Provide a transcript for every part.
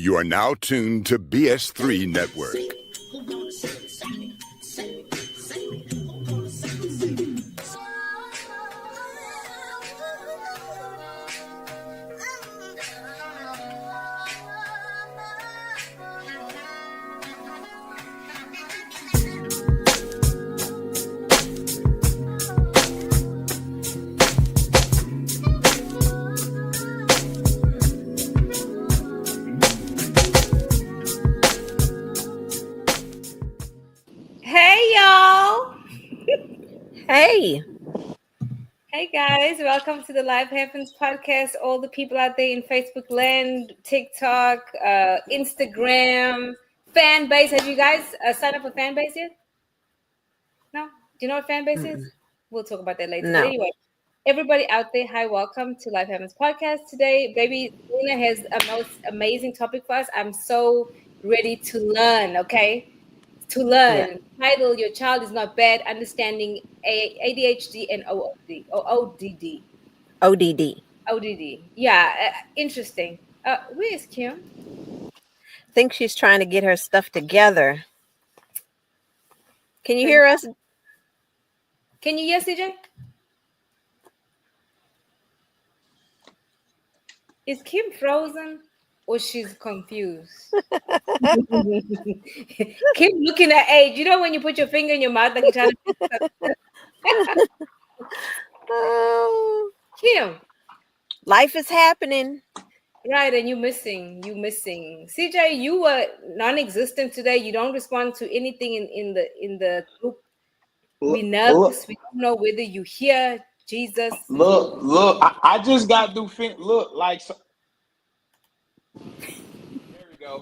You are now tuned to BS3 Network. Hey, y'all. Hey. Hey, guys. Welcome to the Life Happens podcast. All the people out there in Facebook land, TikTok, Instagram, fan base. Have you guys signed up for fan base yet? No? Do you know what fan base is? We'll talk about that later. No. But anyway, everybody out there, hi, welcome to Life Happens podcast. Today, baby, Luna has a most amazing topic for us. I'm so ready to learn, okay? To learn. Title: Your child is not bad. Understanding ADHD and OOD or ODD. ODD. Yeah, interesting. Where is Kim? I think she's trying to get her stuff together. Can you hear us? Can you hear CJ? Is Kim frozen or she's confused? Kim looking at age. You know when you put your finger in your mouth like you're trying to. Kim. Life is happening. Right, and you missing. CJ, you were non-existent today. You don't respond to anything in the group. We nervous. We don't know whether you hear Jesus. Look. I just got through. Look, like. So,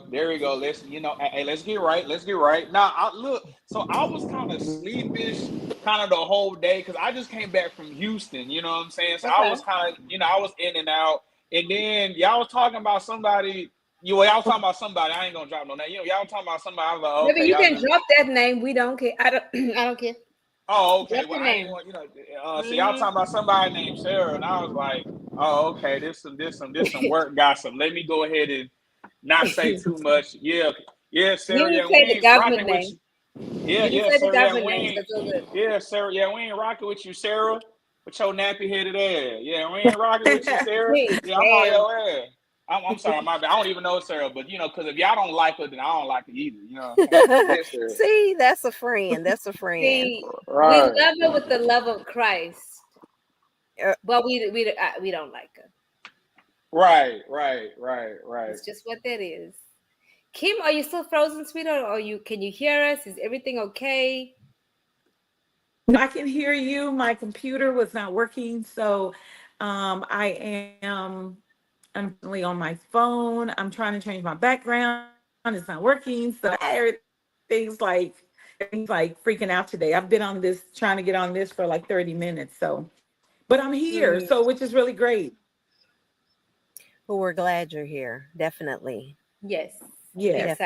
there we go. Let's get right. Now, look. So I was kind of sleepish, kind of the whole day because I just came back from Houston. You know what I'm saying? So I was kind of, I was in and out. And then y'all was talking about somebody. Y'all was talking about somebody. I ain't gonna drop no name. Y'all was talking about somebody. I was like, okay. Maybe you can drop that name. We don't care. I don't care. Oh, okay. Well, I ain't want, so y'all talking about somebody named Sarah, and I was like, oh, okay. This some work gossip. Let me go ahead and not say too much. Yeah, Sarah. You Yeah, say the government name. Sarah. Yeah, we ain't rocking with you, Sarah. With your nappy headed ass. Yeah, we ain't rocking with you, Sarah. Yeah, I'm on your ass. I'm sorry, my bad. I don't even know Sarah, but because if y'all don't like her, then I don't like her either. See, that's a friend. See, right. We love her with the love of Christ, but we don't like her. Right. It's just what that is. Kim, are you still frozen, sweetheart? Or can you hear us? Is everything okay? I can hear you. My computer was not working, so I am unfortunately on my phone. I'm trying to change my background. It's not working, so everything's like freaking out today. I've been trying to get on this for like 30 minutes. So, but I'm here, so which is really great. Well, we're glad you're here. Definitely. Yes. Yes.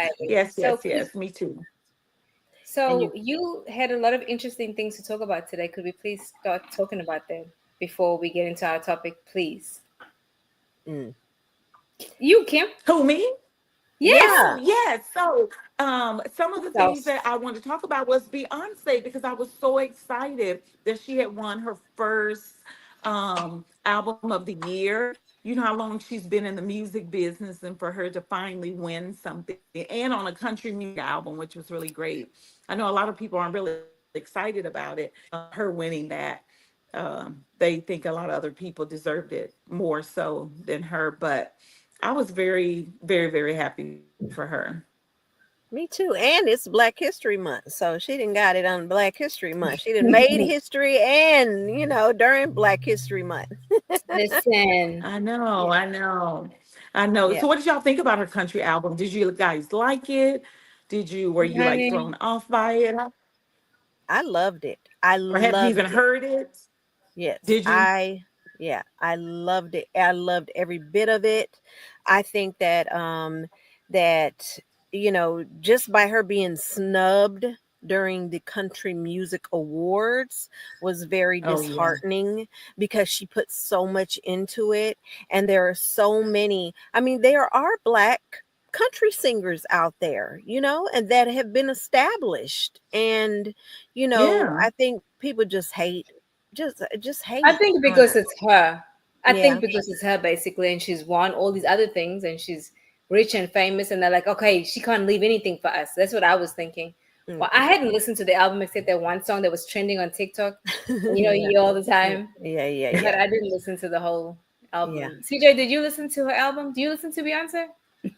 Me too. So you had a lot of interesting things to talk about today. Could we please start talking about them before we get into our topic, please? You, Kim? Who, me? Yes. Yes. So some of the things that I wanted to talk about was Beyonce, because I was so excited that she had won her first album of the year. You know how long she's been in the music business, and for her to finally win something, and on a country music album, which was really great. I know a lot of people aren't really excited about it, her winning that. They think a lot of other people deserved it more so than her, but I was very, very, very happy for her. Me too. And it's Black History Month. So she done got it on Black History Month. She done made history and, during Black History Month. Listen. I know. Yeah. So what did y'all think about her country album? Did you guys like it? Were you like thrown off by it? I loved it. Or have you even heard it? Yes. Did you? I loved it. I loved every bit of it. I think that just by her being snubbed during the Country Music Awards was very disheartening because she put so much into it. And there are so many, there are Black country singers out there, and that have been established. And, I think people just hate, just hate. I think because it's her. I Yeah. think because it's her basically, and she's won all these other things, and she's rich and famous, and they're like, okay, she can't leave anything for us. That's what I was thinking. Well, I hadn't listened to the album except that one song that was trending on TikTok. You hear all the time. Yeah. But I didn't listen to the whole album. Yeah. CJ, did you listen to her album? Do you listen to Beyonce?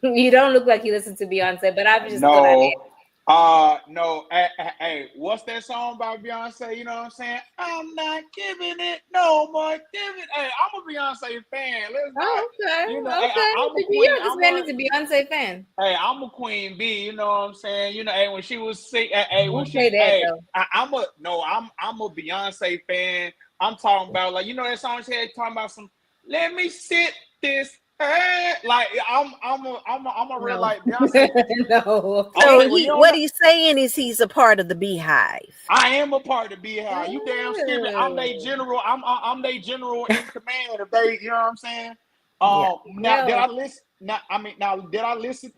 You don't look like you listen to Beyonce, but I just thought I did. No. Hey, what's that song by Beyonce? You know what I'm saying? I'm not giving it no more. Hey, I'm a Beyonce fan. Let's not. Okay. Hey, I'm a queen. You're just fan is a Beyonce fan. Hey, I'm a queen bee. You know what I'm saying? Hey, when she was sick. Hey, when Don't she. say that, Hey, though. I'm a Beyonce fan. I'm talking about like that song she had talking about some. Let me sit this. Like I'm a real like Beyonce. No. So what he's saying is he's a part of the Beehive. I am a part of the Beehive. You damn skipping. I'm their general. I'm their general in command. If they, you know what I'm saying? Now did I listen? Now did I listen?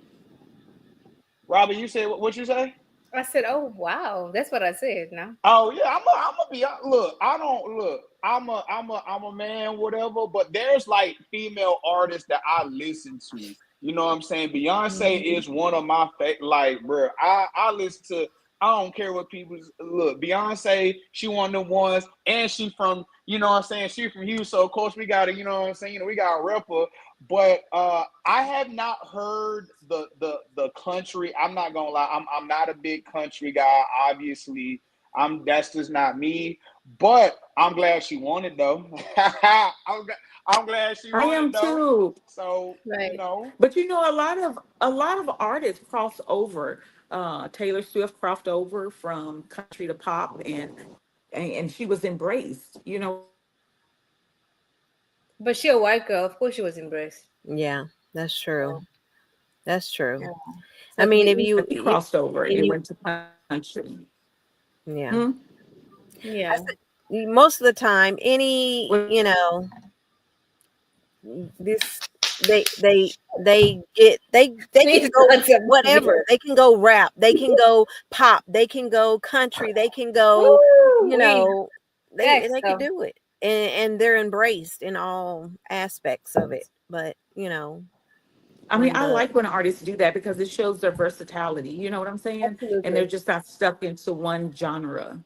Robbie, you said what you say? I said, "Oh wow, that's what I said." No. Oh yeah, I'm a be. Look, I don't look. I'm a man, whatever. But there's like female artists that I listen to. You know what I'm saying? Beyonce is one of my like, bro. I listen to. I don't care what people look. Beyonce, she one of the ones, and she from, you know what I'm saying? She from Houston, so of course we got to, you know what I'm saying? We got a rapper. But I have not heard the country. I'm not gonna lie. I'm not a big country guy. Obviously, that's just not me. But I'm glad she won it though. I'm glad she won I am it though. too. So Right. But a lot of artists cross over. Taylor Swift crossed over from country to pop, and she was embraced. But she a white girl. Of course, she was embraced. Yeah, that's true. That's true. Yeah. I mean, if you crossed over, it went to country. Yeah. Yeah. Most of the time, this they can go whatever. They can go rap, they can go pop, they can go country, they can go, they can do it. And they're embraced in all aspects of it. But I mean, I like when artists do that because it shows their versatility. You know what I'm saying? Absolutely. And they're just not stuck into one genre.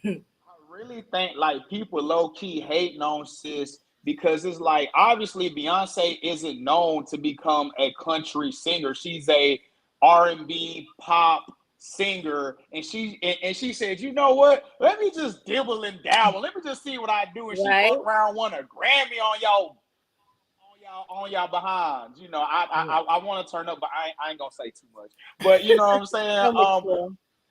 I really think like people low key hating on sis because it's like obviously Beyonce isn't known to become a country singer. She's a R&B pop singer, and she said, you know what? Let me just dibble and dabble. Let me just see what I do. And she fuck around, won a Grammy on y'all behinds. I want to turn up, but I ain't gonna say too much. But you know what I'm saying?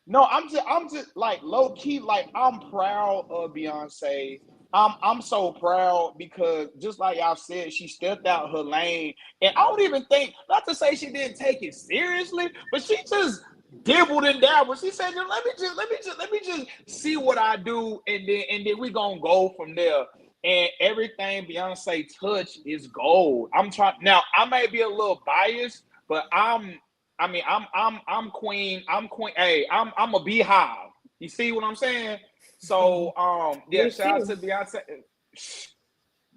No, I'm just like low key, like I'm proud of Beyonce. I'm so proud because just like y'all said, she stepped out her lane, and I don't even think, not to say she didn't take it seriously, but she just dibbled and dabbled. She said, let me just see what I do, and then we gonna go from there. And everything Beyonce touch is gold. I'm trying now. I may be a little biased, but I'm queen. Hey, I'm a beehive. You see what I'm saying? So shout out to Beyonce.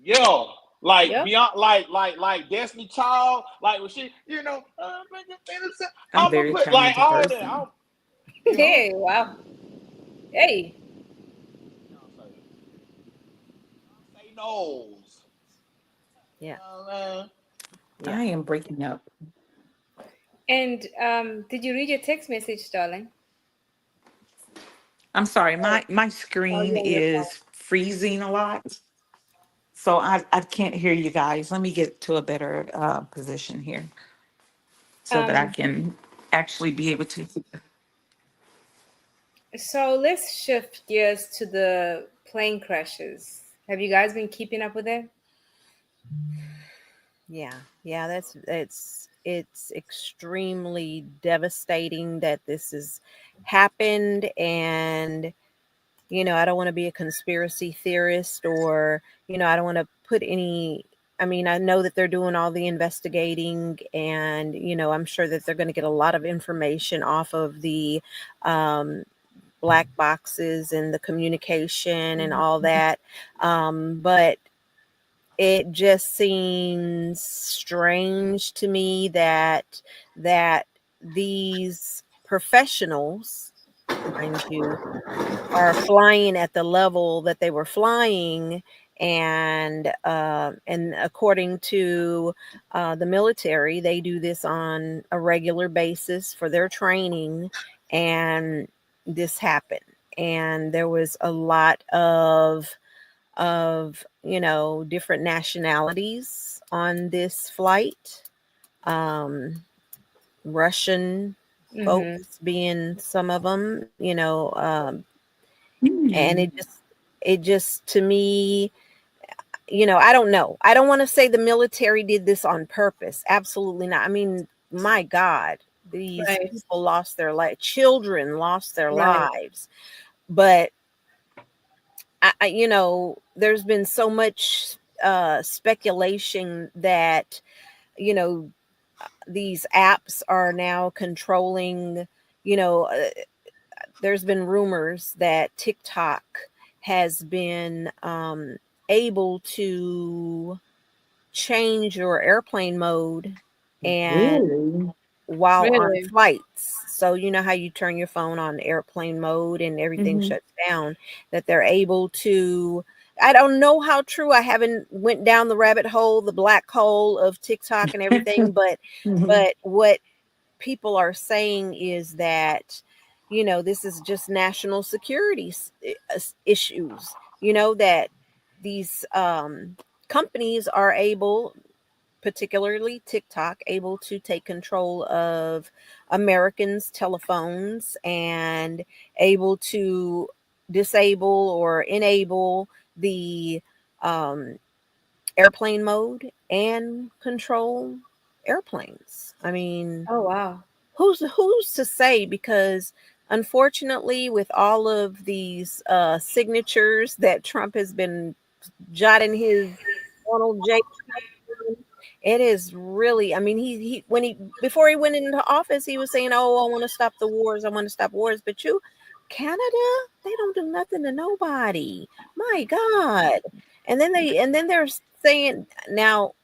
Yeah, like Beyonce, like Destiny Child, like when she, I'm very put like all person. That. Hey, wow. Hey. Say knows. Yeah. I am breaking up. And did you read your text message, darling? I'm sorry, my screen is freezing a lot. So I can't hear you guys. Let me get to a better position here so that I can actually be able to. So let's shift gears to the plane crashes. Have you guys been keeping up with it? Yeah, it's extremely devastating that this has happened. And I don't want to be a conspiracy theorist, or I don't want to put any I mean, I know that they're doing all the investigating, and I'm sure that they're going to get a lot of information off of the black boxes and the communication and all that. But it just seems strange to me that these professionals, mind you, are flying at the level that they were flying, and according to the military, they do this on a regular basis for their training, and this happened, and there was a lot of different nationalities on this flight, Russian folks being some of them, and it just to me, I don't know. I don't want to say the military did this on purpose. Absolutely not. I mean, my God, these people lost their life. Children lost their lives. But there's been so much speculation that these apps are now controlling. There's been rumors that TikTok has been able to change your airplane mode and while on flights. So you know how you turn your phone on airplane mode and everything shuts down, that they're able to. I don't know how true. I haven't went down the rabbit hole, the black hole of TikTok and everything, but what people are saying is that this is just national security issues, that these companies are able, particularly TikTok, able to take control of Americans' telephones and able to disable or enable the airplane mode and control airplanes. I mean, oh wow, who's to say? Because unfortunately, with all of these signatures that Trump has been jotting his Donald J. It is really, I mean, he when he before he went into office, he was saying, "Oh, I want to stop the wars. I want to stop wars." But Canada, they don't do nothing to nobody. My God. And then they're saying, now,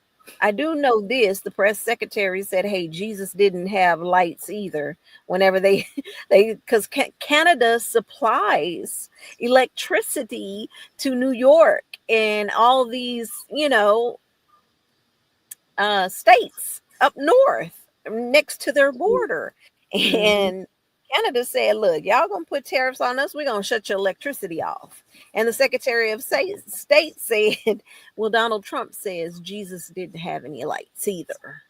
I do know this. The press secretary said, "Hey, Jesus didn't have lights either." Whenever because Canada supplies electricity to New York and all these, states up north next to their border. And Canada said, "Look, y'all gonna put tariffs on us, we're gonna shut your electricity off." And the Secretary of State said, "Well, Donald Trump says Jesus didn't have any lights either."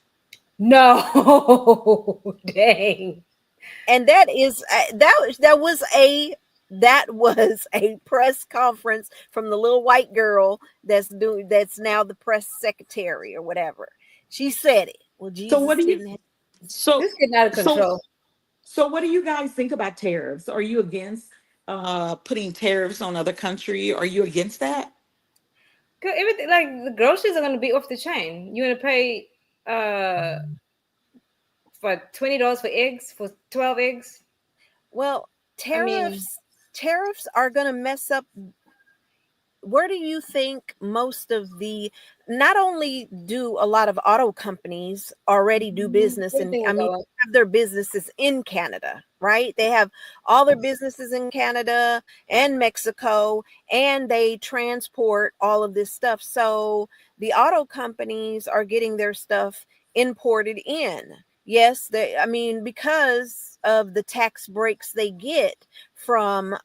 No. Dang. And that was a press conference from the little white girl that's now the press secretary or whatever. She said it. Well, So what Jesus do you didn't have. so This getting out of so control. so what do you guys think about tariffs? Are you against putting tariffs on other country? Are you against that? Cause everything, like the groceries are gonna be off the chain. You're gonna pay for $20 for eggs, for 12 eggs. Well, I mean, tariffs are going to mess up. Where do you think most of not only do a lot of auto companies already do business, and everything I will mean, go up. have their businesses in Canada, right? They have all their businesses in Canada and Mexico, and they transport all of this stuff. So the auto companies are getting their stuff imported in. Yes, I mean, because of the tax breaks they get from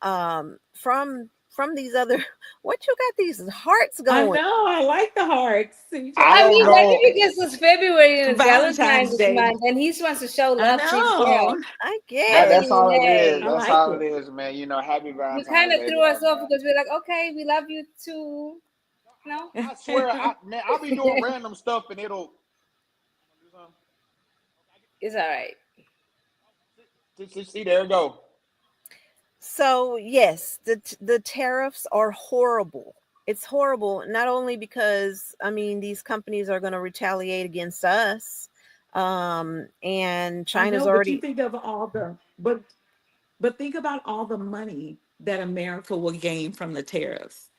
these other. What you got these hearts I going? know. I like the hearts. You I trying I to don't mean, have but know. if it gets February and it's Valentine's Valentine's Day. month, and he just wants to show I love to his girl, know. I That I that's guess. mean, all it is. I hey, That's like all it it. is, man. Happy you kind Valentine's of Day to threw us him, off man. because we're like, okay, we love you too. No, I swear, I'll be doing random stuff and it'll. it's all right. See, there we go. So yes, the tariffs are horrible. It's horrible, not only because, I mean, these companies are going to retaliate against us, and I China's know, but you already, think of all the but think about all the money that America will gain from the tariffs.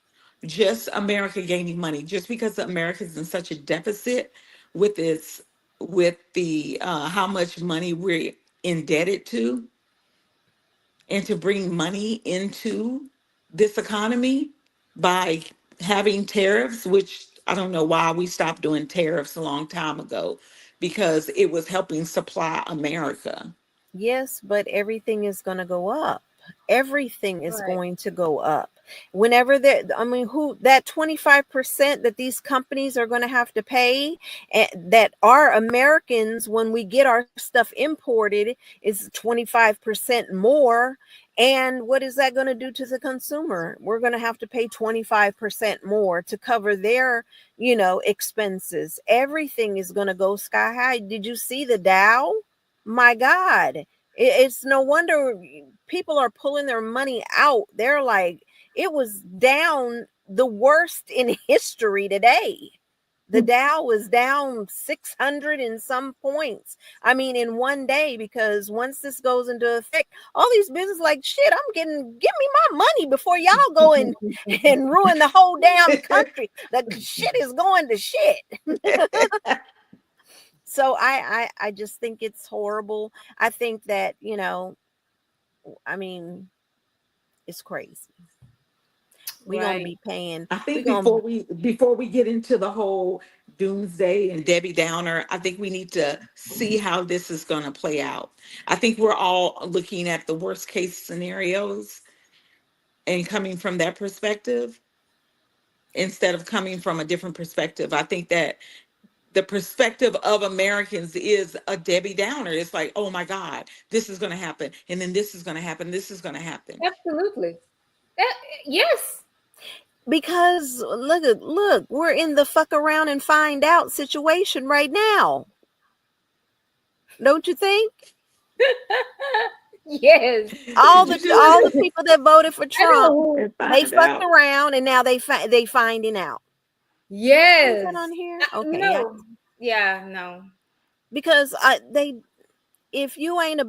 Just America gaining money, just because America's in such a deficit with its with the how much money we're indebted to, and to bring money into this economy by having tariffs, which I don't know why we stopped doing tariffs a long time ago, because it was helping supply America. yes, but everything is going to go up. Everything is Right. going to go up. Whenever that, I mean, who that 25% that these companies are going to have to pay, that are Americans, when we get our stuff imported, is 25% more. And what is that going to do to the consumer? We're going to have to pay 25% more to cover their, expenses. Everything is going to go sky high. Did you see the Dow? My God, it's no wonder people are pulling their money out. They're like, it was down the worst in history today. The Dow was down 600 and some points. I mean, in one day, because once this goes into effect, all these businesses like, shit, give me my money before y'all go and ruin the whole damn country. The shit is going to shit. So I just think it's horrible. I think that, I mean, it's crazy. We're gonna Right. be paying. I We're think gonna before we get into the whole doomsday and Debbie Downer, I think we need to see how this is going to play out. I think we're all looking at the worst case scenarios and coming from that perspective instead of coming from a different perspective. I think that the perspective of Americans is a Debbie Downer. It's like, oh my God, this is going to happen. And then this is going to happen. This is going to happen. Absolutely. Yes. because look, we're in the fuck around and find out situation right now. Don't you think? Yes. All Did you the do all the it? people that voted for I know Trump, who. And they find fucked out. around and now they finding out. Is that Yes. on here? Okay, yeah. No. Yeah, no. Because if you ain't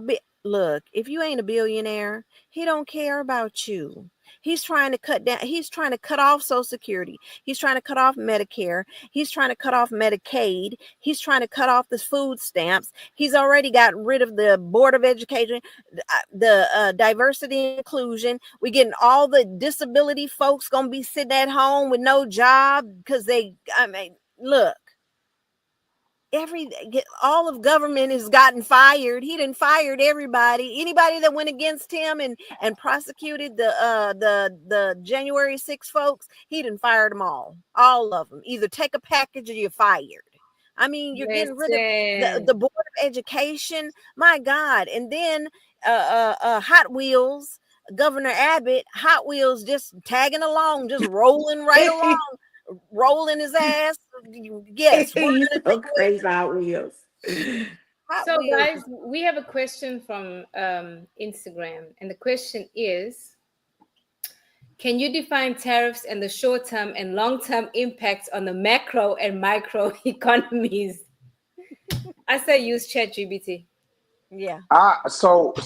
if you ain't a billionaire, he don't care about you. He's trying to cut down, he's trying to cut off Social Security, he's trying to cut off Medicare, he's trying to cut off Medicaid, he's trying to cut off the food stamps. He's already gotten rid of the Board of Education, the diversity and inclusion. We getting all the disability folks gonna be sitting at home with no job because look, all of government has gotten fired. He done fired everybody. Anybody that went against him and prosecuted the January 6 folks, he done fired them all of them. Either take a package or you're fired. I mean, you're getting rid of the Board of Education. My God. And then Hot Wheels, Governor Abbott, Hot Wheels just tagging along, just rolling right along, rolling his ass. Yes, we're You gonna so take away crazy Hot Wheels. Hot So, Wheels. guys, we have a question from Instagram, and the question is: can you define tariffs and the short-term and long-term impacts on the macro and micro economies? I say use ChatGPT. Yeah. So You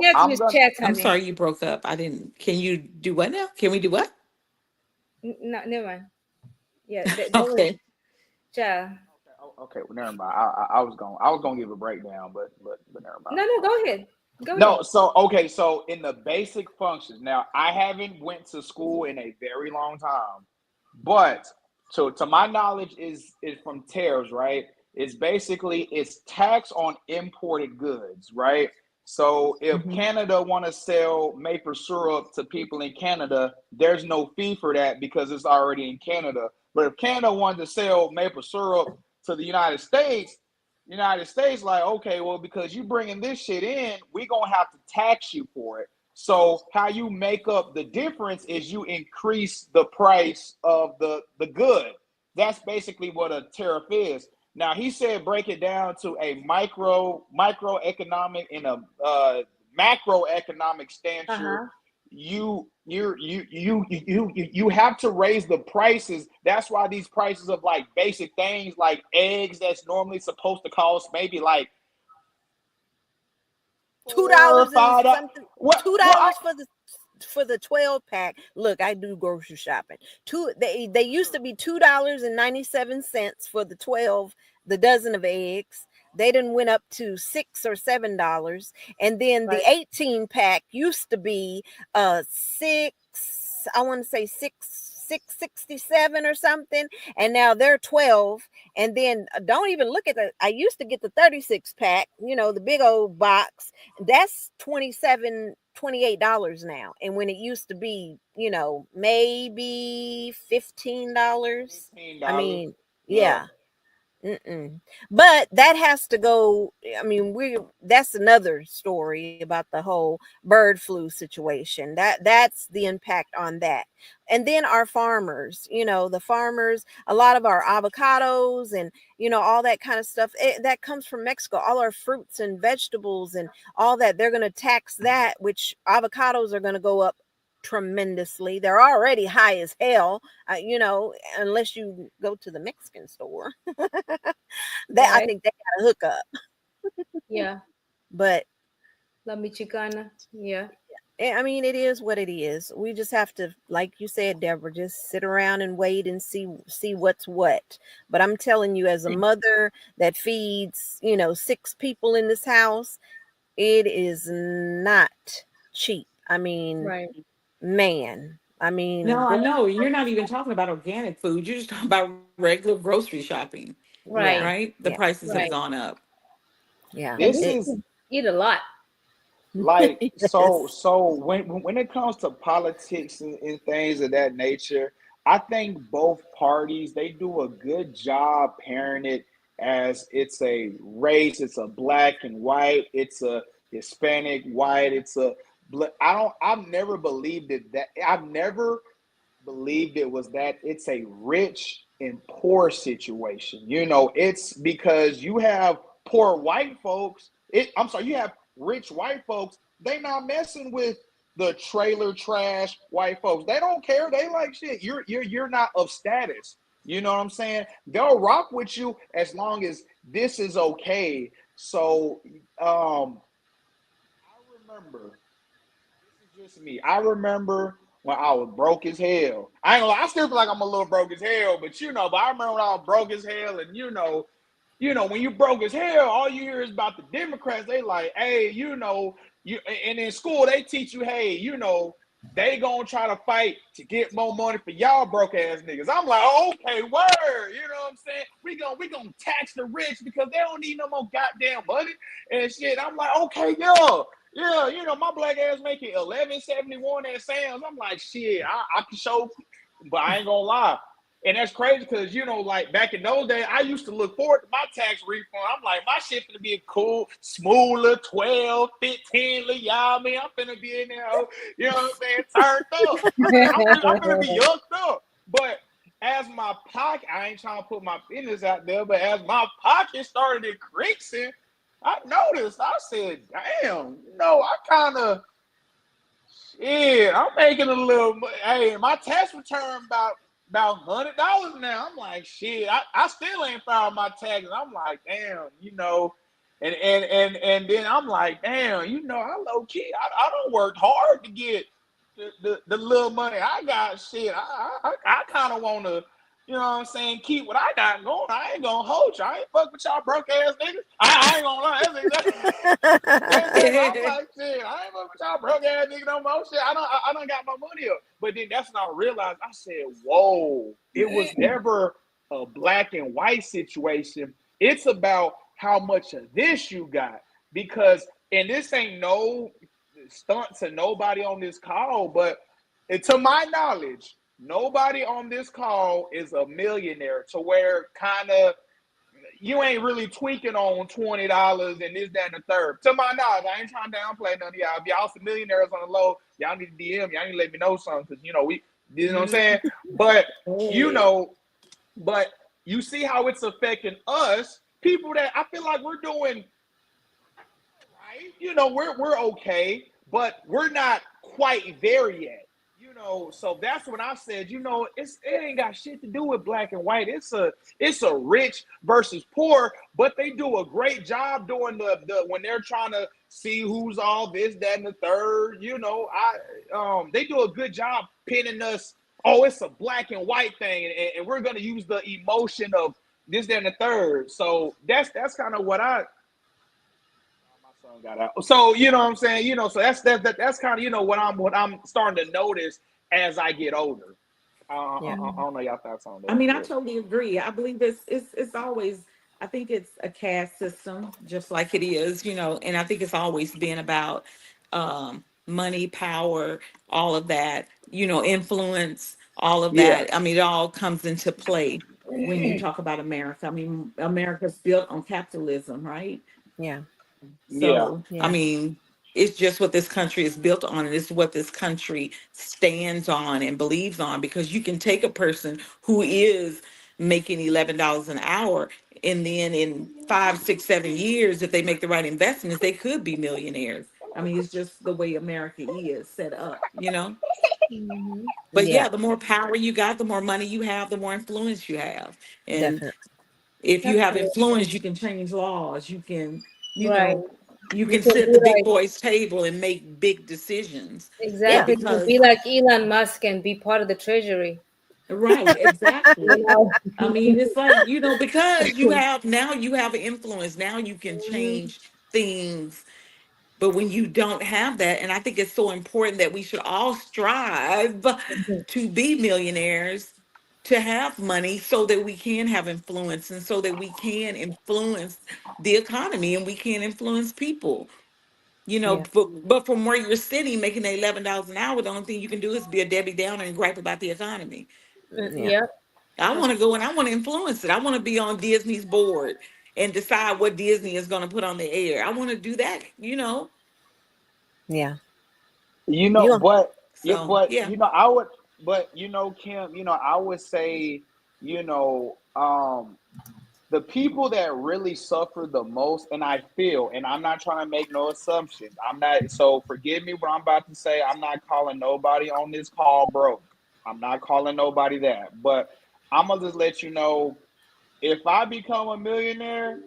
have to I'm use gonna. chat, I'm honey. sorry you broke up. I didn't. Can you do what now? Can we do what? No, never mind. Yeah, that was Okay. yeah. Okay, well, never mind. I was gonna give a breakdown, but never mind. No, go ahead. Go No, ahead. so okay, so in the basic functions. Now, I haven't went to school in a very long time, but to my knowledge is from tariffs, right? It's tax on imported goods, right? So if Mhm. Canada want to sell maple syrup to people in Canada, there's no fee for that because it's already in Canada. But if Canada wanted to sell maple syrup to the United States, like, okay, well, because you bringing this shit in, we gonna have to tax you for it. So how you make up the difference is you increase the price of the good. That's basically what a tariff is. Now he said break it down to a microeconomic and a macroeconomic stature. Uh-huh. you have to raise the prices. That's why these prices of like basic things like eggs that's normally supposed to cost maybe like $2 and $5. something. $2 for the 12 pack. Look, I do grocery shopping. They used to be $2.97 for the dozen of eggs. They didn't went up to $6 or $7, and then the 18 pack used to be six. I want to say 667 or something, and now they're 12. And then don't even look at I used to get the 36 pack, the big old box. That's $28 now, and when it used to be, maybe $15. I mean, yeah. But that has to go. I mean, that's another story about the whole bird flu situation. That's the impact on that. And then our farmers, the farmers, a lot of our avocados and all that kind of stuff that comes from Mexico, all our fruits and vegetables and all that, they're going to tax that, which avocados are going to go up tremendously. They're already high as hell, unless you go to the Mexican store. I think they got a hookup. Yeah. But La Michicana. Yeah. I mean, it is what it is. We just have to, like you said, Deborah, just sit around and wait and see what's what. But I'm telling you, as a mother that feeds, 6 people in this house, it is not cheap. I mean, man. I mean, no, I know you're not even talking about organic food. You're just talking about regular grocery shopping, right? The prices have gone up. Yeah, this is eat a lot. Like Yes. so when it comes to politics and things of that nature, I think both parties, they do a good job pairing it as it's a race, it's a black and white, it's a Hispanic white, I've never believed it was that it's a rich and poor situation. It's because you have poor white folks. You have rich white folks. They not messing with the trailer trash white folks. They don't care. They like shit. You're not of status. You know what I'm saying? They'll rock with you as long as this is okay. So I remember, this is just me. I remember when I was broke as hell. I ain't gonna lie, I still feel like I'm a little broke as hell, but but I remember when I was broke as hell, and when you broke as hell, all you hear is about the Democrats. They like, hey, and in school they teach you, hey, they gonna try to fight to get more money for y'all broke ass niggas. I'm like, oh, okay, word. You know what I'm saying? We gonna tax the rich because they don't need no more goddamn money and shit. I'm like, okay, yo. Yeah, my black ass making $11.71 at Sam's. I'm like, shit, I can show, but I ain't gonna lie. And that's crazy because, like back in those days, I used to look forward to my tax refund. I'm like, my shit finna be cool, smoother, 12, 15, y'all. I'm finna be in there, you know what I'm saying, turned up. I'm finna be yucked up. But as my pocket, I ain't trying to put my business out there, but as my pocket started increasing, I noticed, I said, damn, I kind of, I'm making a little, hey, my tax return about $100 now. I'm like, shit, I still ain't filed my taxes. I'm like, damn, and then I'm like, damn, I low key, I don't work hard to get the little money I got. Shit, I kind of want to, keep what I got going. I ain't gonna hold you. I ain't fuck with y'all broke ass niggas. I ain't gonna lie. I'm like, shit, I ain't fuck with y'all broke ass niggas no more. Shit, I done got my money up. But then that's when I realized, I said, whoa, it was never a black and white situation. It's about how much of this you got. Because, and this ain't no stunt to nobody on this call, but to my knowledge, nobody on this call is a millionaire to where kind of you ain't really tweaking on $20 and this, that, and the third. To my knowledge, I ain't trying to downplay none of y'all. If y'all some millionaires on the low, y'all need to DM. Y'all need to let me know something because you know what I'm saying. But but you see how it's affecting us, people that I feel like we're doing right. We're okay, but we're not quite there yet. You know, so that's what I said. You know, it ain't got shit to do with black and white. It's a rich versus poor, but they do a great job doing the when they're trying to see who's all this, that, and the third. You know, they do a good job pinning us. Oh, it's a black and white thing, and we're gonna use the emotion of this, that, and the third. So that's kind of what my son got out. So you know what I'm saying. You know, so that's kind of, you know, what I'm starting to notice as I get older. I don't know y'all thoughts on that. I mean, I totally agree. I believe it's always, I think it's a caste system, just like it is, you know, and I think it's always been about money, power, all of that, you know, influence, all of Yeah. that. I mean, it all comes into play when you talk about America. I mean, America's built on capitalism, right? Yeah. Yeah. So, I Yeah. mean, it's just what this country is built on, and it's what this country stands on and believes on. Because you can take a person who is making $11 an hour, and then in 5, 6, 7 years, if they make the right investments, they could be millionaires. I mean, it's just the way America is set up, you know? But Yeah. yeah, the more power you got, the more money you have, the more influence you have. And Definitely. if you have Absolutely. influence, you can change laws. You can, you Right. know, you You can can sit at be the big like, boys table and make big decisions. Yeah. exactly, you can be Because like Elon Musk and be part of the treasury. right, You exactly. know. I mean, it's like, you know, because you have an influence. Now you can change things. But when you don't have that, and I think it's so important that we should all strive to be millionaires, to have money so that we can have influence and so that we can influence the economy and we can influence people. You know, Yeah. but from where you're sitting making $11 an hour, the only thing you can do is be a Debbie Downer and gripe about the economy. Yeah. Yep. I want to go and I want to influence it. I want to be on Disney's board and decide what Disney is going to put on the air. I want to do that, you know. Yeah. You know, You. but yeah, So but yeah. you know, Kim, you know, I would say, you know, the people that really suffer the most, and I feel, and I'm not trying to make no assumptions. I'm not, so forgive me what I'm about to say. I'm not calling nobody on this call broke. I'm not calling nobody that, but I'm gonna just let you know, if I become a millionaire,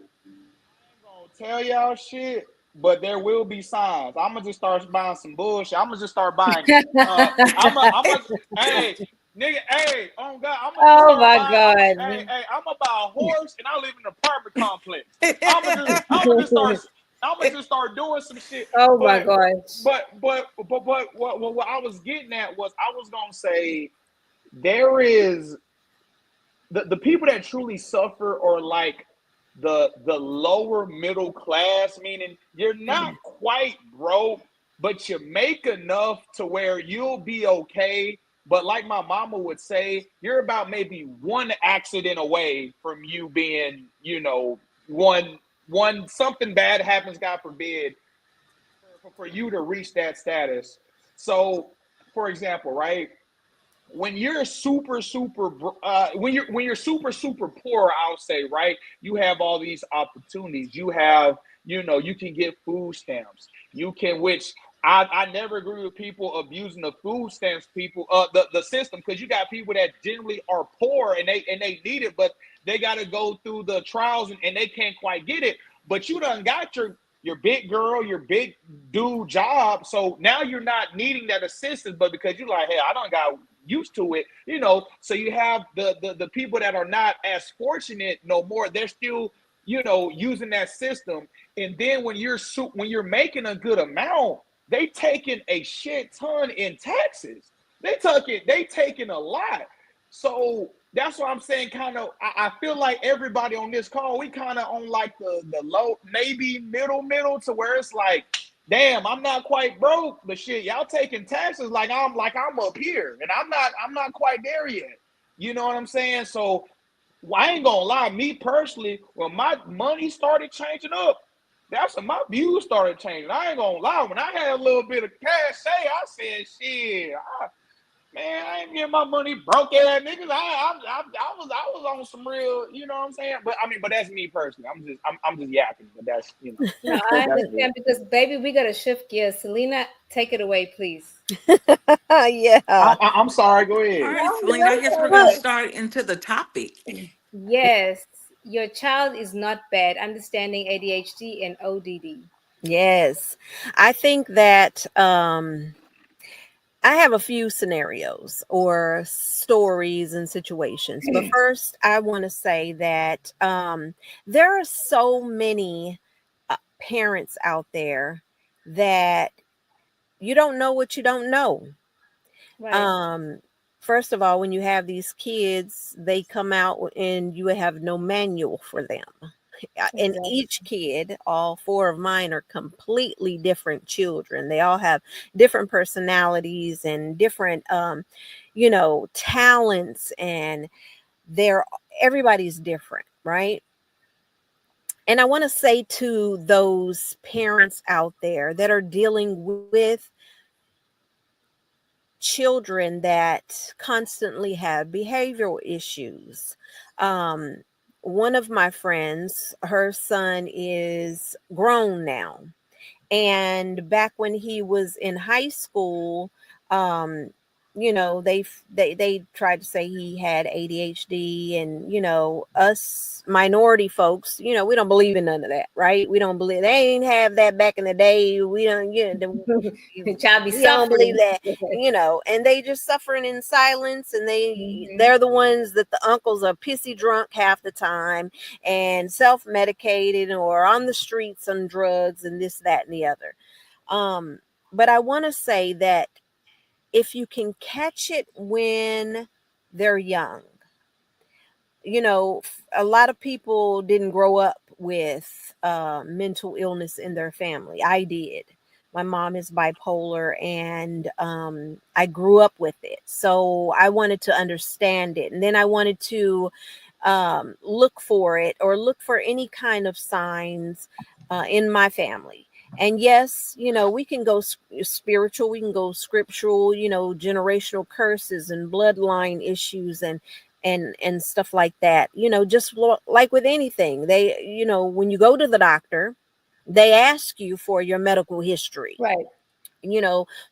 gonna tell y'all shit, but there will be signs. I'm gonna just start buying some bullshit. I'm gonna just start buying. Hey, nigga, hey, oh God, I'm gonna just Oh start my buying. God. I'm gonna buy a horse and I live in an apartment complex. I'm gonna just start. I'm gonna just start doing some shit. Oh my But, gosh. what I was getting at was, I was gonna say, there is the people that truly suffer, or like the lower middle class, meaning you're not quite broke, but you make enough to where you'll be okay. But like my mama would say, you're about maybe one accident away from you being, you know, one something bad happens, God forbid, for you to reach that status. So, for example, right, when you're super poor, I'll say, right, you have all these opportunities. You have, you know, you can get food stamps. You can, which I never agree with people abusing the food stamps people, the system, because you got people that generally are poor and they need it, but they got to go through the trials and they can't quite get it. But you done got your big girl, your big dude job. So now you're not needing that assistance, but because you're like, hey, I don't got used to it, you know. So you have the people that are not as fortunate no more. They're still, you know, using that system. And then when you're making a good amount, they taking a shit ton in taxes. They taking a lot. So that's what I'm saying. Kind of, I feel like everybody on this call, we kind of on like the low, maybe middle to where it's like, damn, I'm not quite broke, but shit, y'all taking taxes like I'm up here, and I'm not quite there yet. You know what I'm saying? So I ain't gonna lie, me personally, when my money started changing up, that's when my views started changing. I ain't gonna lie, when I had a little bit of cash, I said, shit, Man, I ain't getting my money, broke ass niggas. I was on some real, you know what I'm saying. But I mean, but that's me personally. I'm just yapping. But that's No, I that's me. understand because baby, we gotta shift gears. Selena, take it away, please. Yeah. I'm sorry. Go All ahead. right, No, Selena, I guess we're going to Look, start into the topic. yes, your child is not bad. Understanding ADHD and ODD. yes. I think that I have a few scenarios or stories and situations. But first, I want to say that there are so many parents out there that you don't know what you don't know. Right. Um, First of all, when you have these kids, they come out and you have no manual for them. And Exactly. each kid, all four of mine are completely different children. They all have different personalities and different, talents, and they're everybody's different, right? And I want to say to those parents out there that are dealing with children that constantly have behavioral issues. Um, One of my friends, her son is grown now. And back when he was in high school, um, they tried to say he had ADHD, and us minority folks, we don't believe in none of that, right? We don't believe they ain't have that back in the day. We don't, The child be we don't believe suffering. that, and they just suffering in silence, and Mhm. they're the ones that the uncles are pissy drunk half the time and self-medicated or on the streets on drugs and this, that, and the other. um but I want to say that if you can catch it when they're young, a lot of people didn't grow up with mental illness in their family. I did. My mom is bipolar, and I grew up with it. So I wanted to understand it. And then I wanted to look for it, or look for any kind of signs in my family. And yes, we can go spiritual, we can go scriptural, generational curses and bloodline issues, and stuff like that. Just like with anything, they, when you go to the doctor, they ask you for your medical history. Right.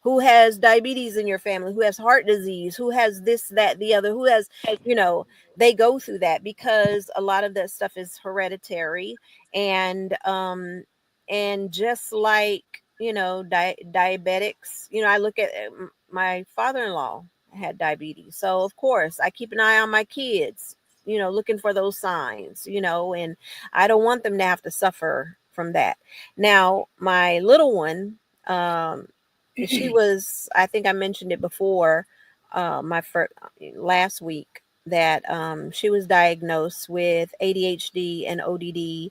Who has diabetes in your family, who has heart disease, who has this, that, the other, who has, you know, they go through that because a lot of that stuff is hereditary. And just like, diabetics, I look at my father-in-law had diabetes. So of course I keep an eye on my kids, looking for those signs, and I don't want them to have to suffer from that. Now, my little one, she was, I think I mentioned it before, my first last week, that she was diagnosed with ADHD and ODD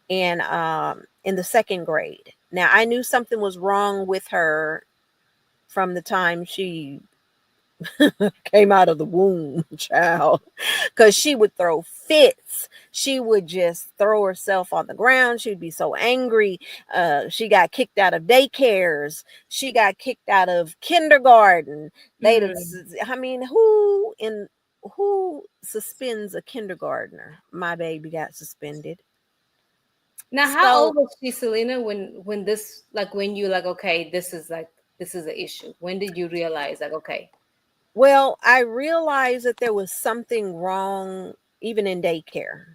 in the second grade. Now, I knew something was wrong with her from the time she came out of the womb, child, because she would throw fits. She would just throw herself on the ground. She'd be so angry. She got kicked out of daycares. She got kicked out of kindergarten. Mm. I mean, who suspends a kindergartner? My baby got suspended. Now, how So, old was she, Selena, when this, like, when you like, okay, this is an issue? When did you realize, like, okay? well, I realized that there was something wrong even in daycare,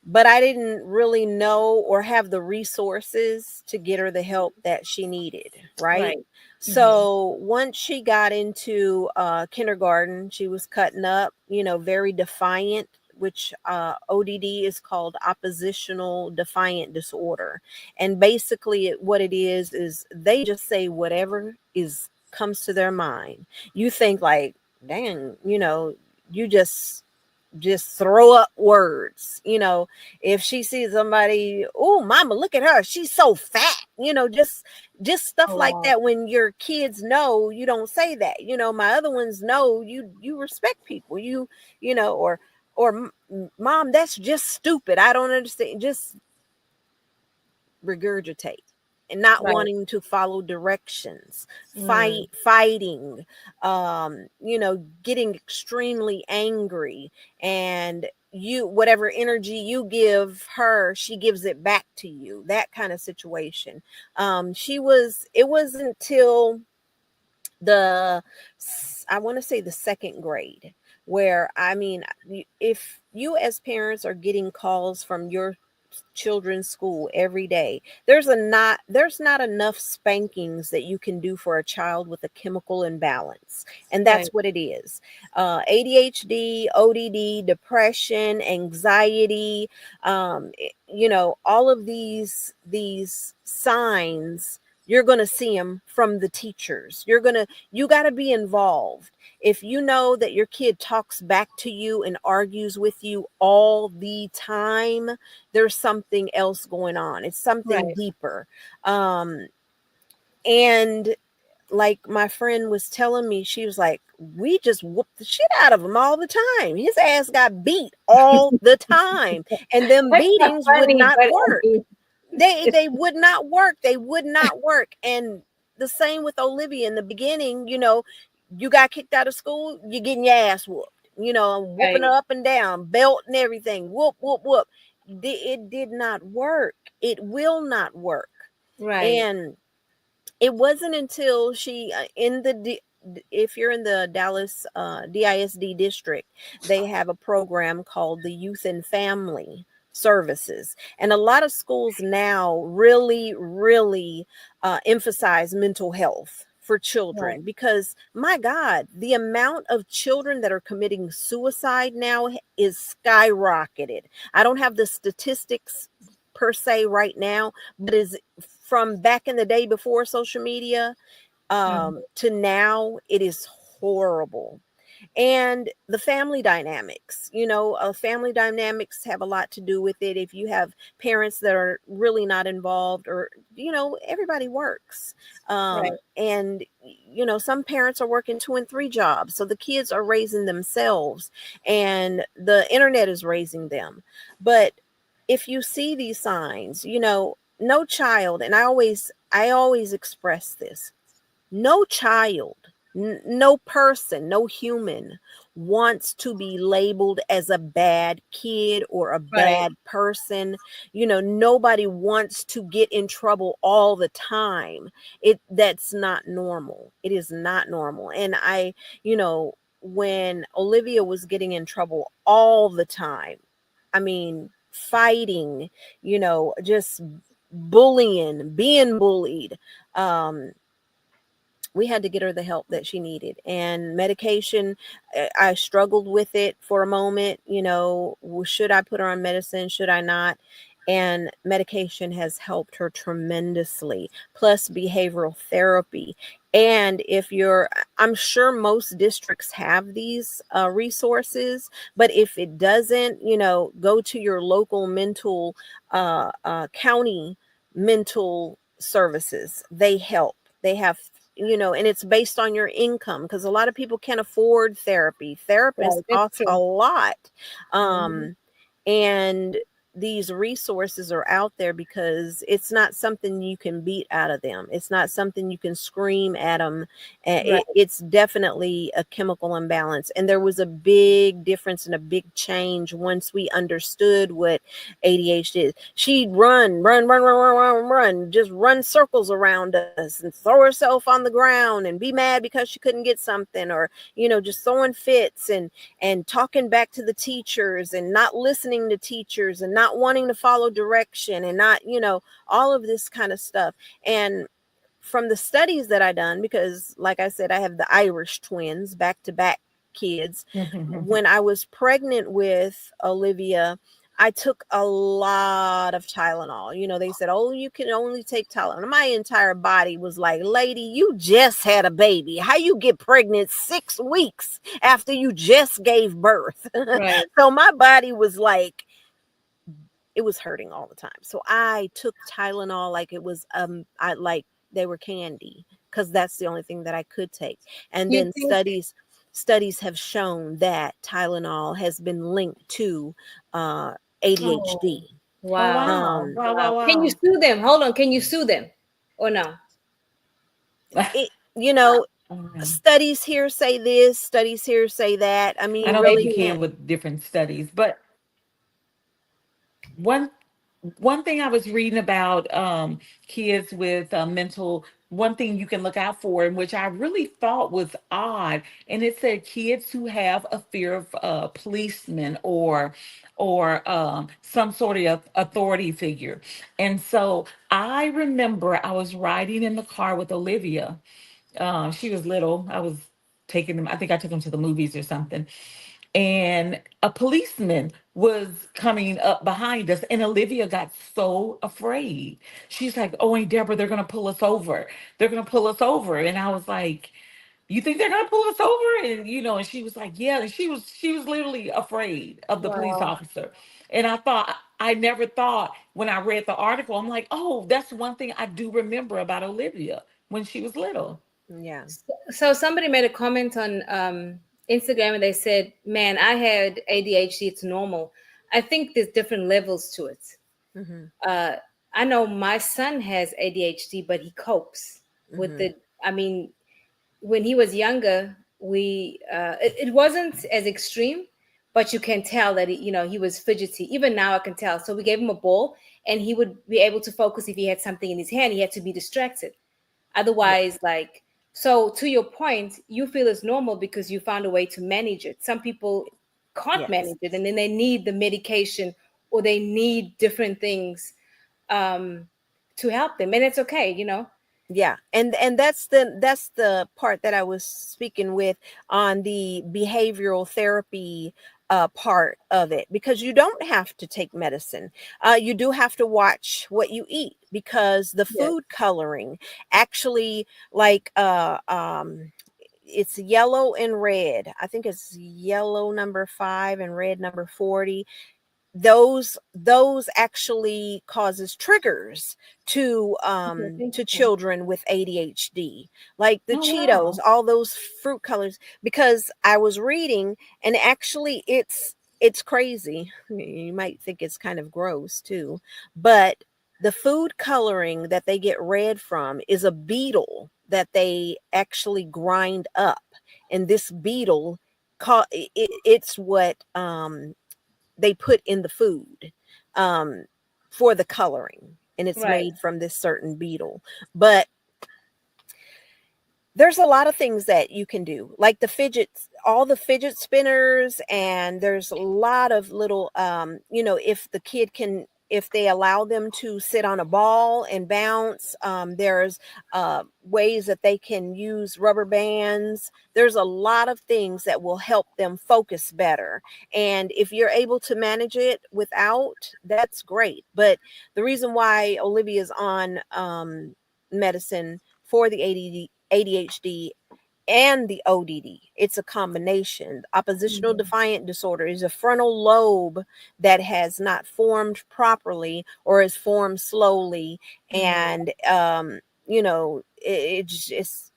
but I didn't really know or have the resources to get her the help that she needed, right? Right. Hmm. So once she got into kindergarten, she was cutting up, very defiant, which ODD is called Oppositional Defiant Disorder. And basically, what it is they just say whatever is comes to their mind. You think like, dang, you just throw up words. If she sees somebody, oh mama, look at her, she's so fat, just stuff Oh like wow. that. When your kids know, you don't say that. My other ones know you respect people, or mom, that's just stupid, I don't understand, just regurgitate. and not Right. wanting to follow directions, Mm. fighting, getting extremely angry, and whatever energy you give her, she gives it back to you, that kind of situation. It wasn't until the I want to say the second grade where, I mean, if you as parents are getting calls from your children's school every day, there's not enough spankings that you can do for a child with a chemical imbalance, and that's Right. what it is. ADHD, ODD, depression, anxiety, all of these signs, you're going to see them from the teachers. You got to be involved. If you know that your kid talks back to you and argues with you all the time, there's something else going on. It's something Right. deeper. And like my friend was telling me, she was like, we just whooped the shit out of him all the time. His ass got beat all the time. And them That's not beatings would funny, not but I work. mean, They would not work. They would not work. And the same with Olivia in the beginning, you got kicked out of school, you're getting your ass whooped, whooping her right. up and down, belt and everything, whoop, whoop, whoop. It did not work. It will not work. Right. And it wasn't until she if you're in the Dallas DISD district, they have a program called the Youth and Family Services, and a lot of schools now really, really emphasize mental health for Right. children, because my God, the amount of children that are committing suicide now is skyrocketed. I don't have the statistics per se right now, but is from back in the day before social media Mhm. to now, it is horrible. And the family dynamics, family dynamics have a lot to do with it. If you have parents that are really not involved, or everybody works, Right. and some parents are working 2 and 3 jobs, so the kids are raising themselves and the internet is raising them. But if you see these signs, no child, and I always express this, no child, no person, no human wants to be labeled as a bad kid or a Right. bad person. Nobody wants to get in trouble all the time. That's not normal. It is not normal. And when Olivia was getting in trouble all the time, I mean, fighting, just bullying, being bullied, um, we had to get her the help that she needed. And medication, I struggled with it for a moment. Should I put her on medicine? Should I not? And medication has helped her tremendously, plus behavioral therapy. And I'm sure most districts have these resources, but if it doesn't, go to your local county mental services. They help. They have, and it's based on your income, because a lot of people can't afford therapy. Therapists Right. That's cost a true. lot. Mhm. And these resources are out there because it's not something you can beat out of them. It's not something you can scream at them. Right. It's definitely a chemical imbalance. And there was a big difference and a big change once we understood what ADHD is. She'd run, just run circles around us and throw herself on the ground and be mad because she couldn't get something, or, just throwing fits and talking back to the teachers and not listening to teachers and not wanting to follow direction and not, all of this kind of stuff. And from the studies that I done, because like I said, I have the Irish twins, back to back kids. When I was pregnant with Olivia, I took a lot of Tylenol. They said, oh, you can only take Tylenol. My entire body was like, lady, you just had a baby. How you get pregnant 6 weeks after you just gave birth? Right. So my body was like, it was hurting all the time. So I took Tylenol like it was I like they were candy, because that's the only thing that I could take. And Do you then think? studies have shown that Tylenol has been linked to Oh, ADHD. Oh wow. wow. Um, Wow, Wow. wow, Can you wow. sue them? Hold on. Can you sue them? or no? You know, studies here say this, studies here say that. I mean, I you don't think really you can can't. with different studies, but one one thing I was reading about kids with mental, one thing you can look out for, and which I really thought was odd, and it said kids who have a fear of policemen or some sort of authority figure. And so I remember I was riding in the car with Olivia. She was little. I was taking them. I think I took them to the movies or something, and a policeman was coming up behind us, and Olivia got so afraid. She's like, "Oh, Aunt Deborah, they're gonna pull us over. They're gonna pull us over." And I was like, "You think they're gonna pull us over?" And and she was like, "Yeah." And she was literally afraid of the police Wow. officer. And I never thought when I read the article, I'm like, "Oh, that's one thing I do remember about Olivia when she was little." Yeah. So somebody made a comment on Instagram and they said, "Man, I had ADHD. It's normal." I think there's different levels to it. Mm-hmm. Uh, I know my son has ADHD, but he copes with Mm-hmm. it. I mean, when he was younger, it wasn't as extreme, but you can tell that he was fidgety. Even now, I can tell. So we gave him a ball, and he would be able to focus if he had something in his hand. He had to be distracted. Yeah. Otherwise, like, so to your point, you feel it's normal because you found a way to manage it. Some people can't Yes. manage it, and then they need the medication or they need different things um, to help them, and it's okay. Yeah, and that's the part that I was speaking with on the behavioral therapy part of it, because you don't have to take medicine. You do have to watch what you eat, because the Yes. food coloring actually, like, it's yellow and red. I think it's yellow number 5 and red number 40. Those actually causes triggers Okay, thank to you. children with ADHD, like the Oh Cheetos, wow. all those fruit colors. Because I was reading, and actually it's crazy. You might think it's kind of gross too, but the food coloring that they get red from is a beetle that they actually grind up, and this beetle, it's what they put in the food, um, for the coloring, and it's Right. made from this certain beetle. But there's a lot of things that you can do, like all the fidget spinners, and there's a lot of little, if the kid can, if they allow them to sit on a ball and bounce, there's ways that they can use rubber bands. There's a lot of things that will help them focus better, and if you're able to manage it without, that's great. But the reason why Olivia's on medicine for the ADHD and the ODD. It's a combination. Oppositional Mhm. Defiant Disorder is a frontal lobe that has not formed properly or is formed slowly, Mm. and it's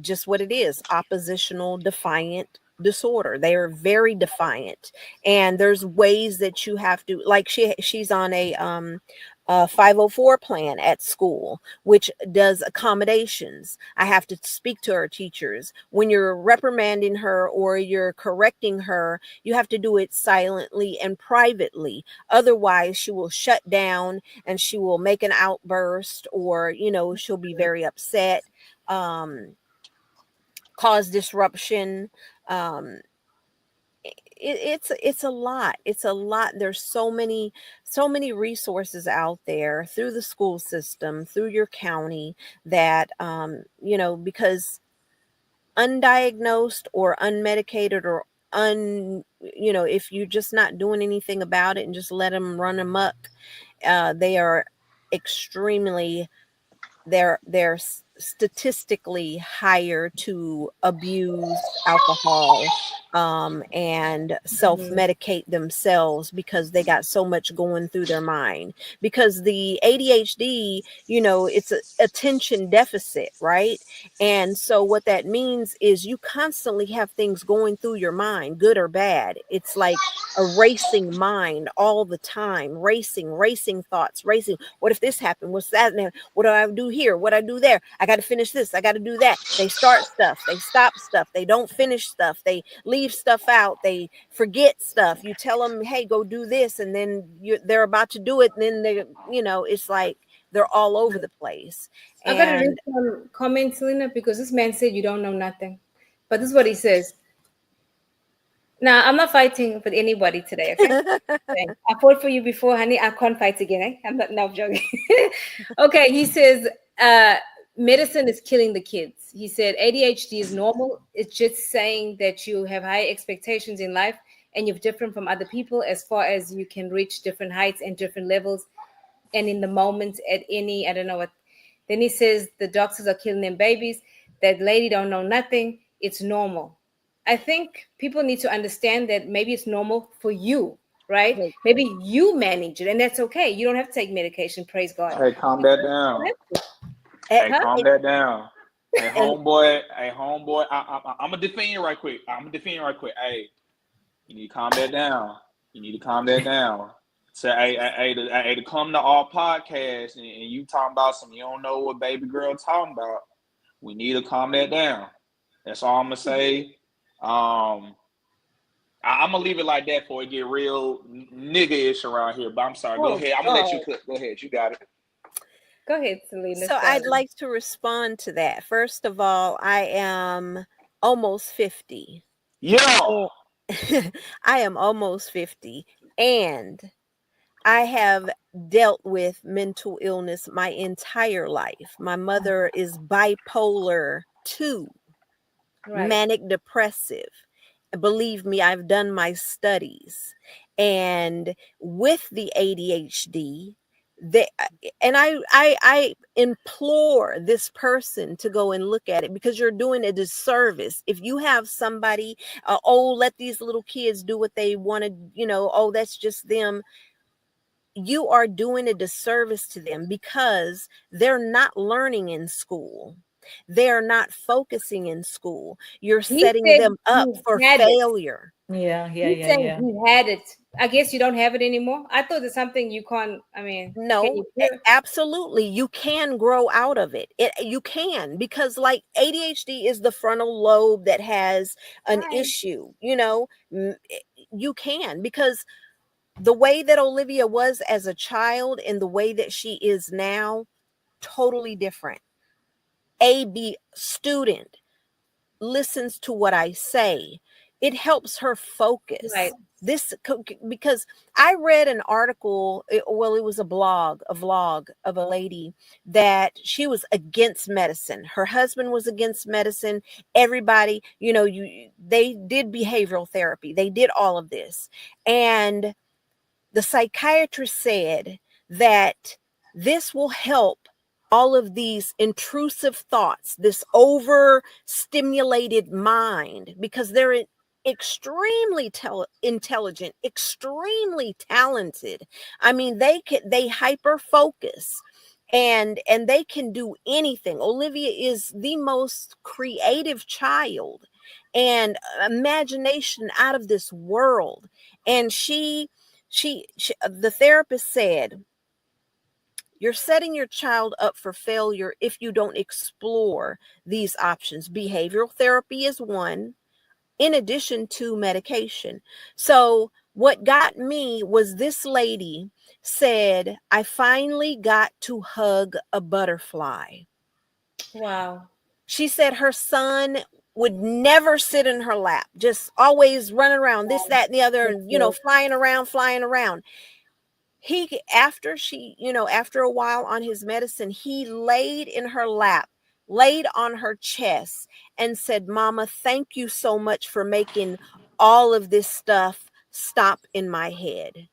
just what it is. Oppositional Defiant Disorder. They are very defiant, and there's ways that you have to, like, she's on a 504 plan at school, which does accommodations. I have to speak to her teachers. When you're reprimanding her or you're correcting her, you have to do it silently and privately. Otherwise, she will shut down and she will make an outburst, or, she'll be very upset, cause disruption. Um, it's a lot. It's a lot. There's so many resources out there through the school system, through your county, that because undiagnosed or unmedicated, or if you're just not doing anything about it and just let them run amok, they are extremely, they're statistically higher to abuse alcohol and self-medicate themselves because they got so much going through their mind. Because the ADHD, it's a attention deficit, right? And so what that means is you constantly have things going through your mind, good or bad. It's like a racing mind all the time, racing thoughts, racing. What if this happened? What's that? What do I do here? What do I do there? I got to finish this. I got to do that. They start stuff. They stop stuff. They don't finish stuff. They leave stuff out. They forget stuff. You tell them, hey, go do this. And then they're about to do it. And then it's like they're all over the place. I got to read some comments, Selena, because this man said you don't know nothing. But this is what he says. Now, I'm not fighting with anybody today, okay? I fought for you before, honey. I can't fight again, eh? I'm not joking. Okay, he says, medicine is killing the kids. He said, ADHD is normal. It's just saying that you have high expectations in life and you're different from other people as far as you can reach different heights and different levels. And in the moment at any, I don't know what. Then he says, the doctors are killing them babies. That lady don't know nothing. It's normal. I think people need to understand that maybe it's normal for you, right? Maybe you manage it, and that's okay. You don't have to take medication. Praise God. Hey, calm that down. Hey, calm that down. Hey, homeboy. I'm gonna defend you right quick. Hey, you need to calm that down. So, hey, to come to our podcast and you talking about some you don't know what baby girl talking about. We need to calm that down. That's all I'm gonna say. I'm gonna leave it like that before it get real nigga-ish around here. But I'm sorry. Go ahead. I'm gonna let you cook. Go ahead. You got it. Go ahead, Selena. So I'd like to respond to that. First of all, I am almost 50. Yeah. I am almost 50, and I have dealt with mental illness my entire life. My mother is bipolar 2, manic depressive. Believe me, I've done my studies. And with the ADHD, and I implore this person to go and look at it, because you're doing a disservice if you have somebody, let these little kids do what they want to, that's just them. You are doing a disservice to them because they're not learning in school. They're not focusing in school. You're setting them up for failure. Yeah. He had it. I guess you don't have it anymore. I thought it's something you can't. I mean, no, absolutely, you can grow out of it. You can, because like ADHD is the frontal lobe that has an issue. You can, because the way that Olivia was as a child and the way that she is now, totally different. AB student listens to what I say. It helps her focus. Right. Because I read an article, it was a vlog of a lady that she was against medicine. Her husband was against medicine. Everybody, they did behavioral therapy. They did all of this. And the psychiatrist said that this will help all of these intrusive thoughts, this overstimulated mind, because they're extremely intelligent, extremely talented. I mean, they hyper focus and they can do anything. Olivia is the most creative child and imagination out of this world. And she the therapist said, you're setting your child up for failure if you don't explore these options. Behavioral therapy is one, in addition to medication. So what got me was this lady said, I finally got to hug a butterfly. Wow. She said her son would never sit in her lap, just always running around, this, that, and the other, and, flying around. After a while on his medicine, he laid in her lap, laid on her chest, and said, Mama, thank you so much for making all of this stuff stop in my head.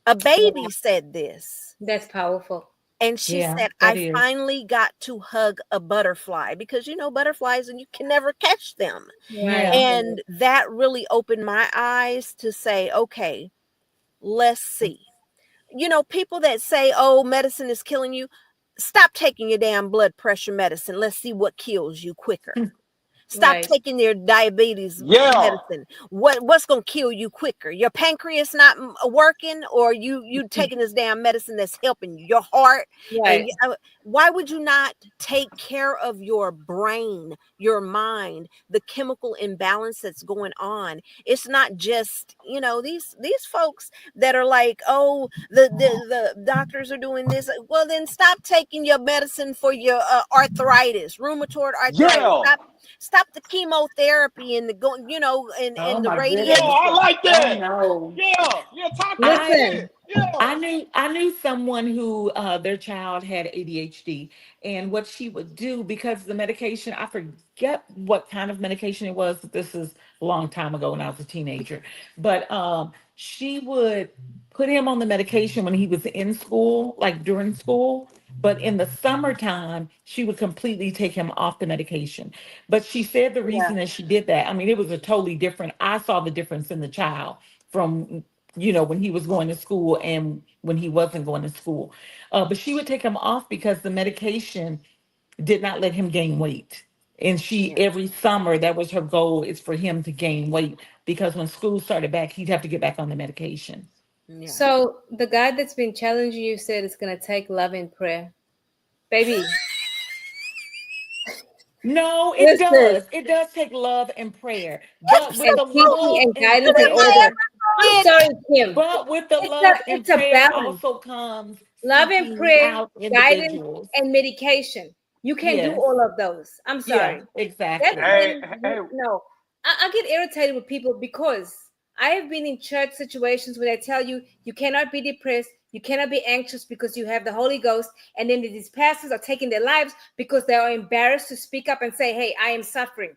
A baby said this. That's powerful. And she said, I finally got to hug a butterfly because, butterflies and you can never catch them. Right. And that really opened my eyes to say, okay, let's see. People that say, oh, medicine is killing you, stop taking your damn blood pressure medicine. Let's see what kills you quicker. Stop taking your diabetes medicine. What's going to kill you quicker? Your pancreas not working, or you taking this damn medicine that's helping your heart? Right. And why would you not take care of your brain, your mind, the chemical imbalance that's going on? It's not just, these folks that are like, oh, the doctors are doing this. Well, then stop taking your medicine for your arthritis, rheumatoid arthritis. Stop the chemotherapy and the the radiation. Oh, I like that. Oh, no. Yeah. Talk Listen. I knew someone who their child had ADHD, and what she would do, because the medication, I forget what kind of medication it was. This is a long time ago when I was a teenager, but she would put him on the medication when he was in school, like during school. But in the summertime, she would completely take him off the medication. But she said the reason that she did that, I mean, it was a totally different, I saw the difference in the child from, when he was going to school and when he wasn't going to school. But she would take him off because the medication did not let him gain weight. And every summer, that was her goal, is for him to gain weight, because when school started back, he'd have to get back on the medication. Yeah. So the guy that's been challenging you said it's going to take love and prayer. Baby. No, it does. It does take love and prayer. But with the love and guidance and order. I'm sorry, Kim. But with the love and prayer also comes love and prayer, out guidance, and medication. You can do all of those. I'm sorry. Yeah, exactly. No, I get irritated with people because I have been in church situations where they tell you you cannot be depressed, you cannot be anxious because you have the Holy Ghost, and then these pastors are taking their lives because they are embarrassed to speak up and say, hey, I am suffering.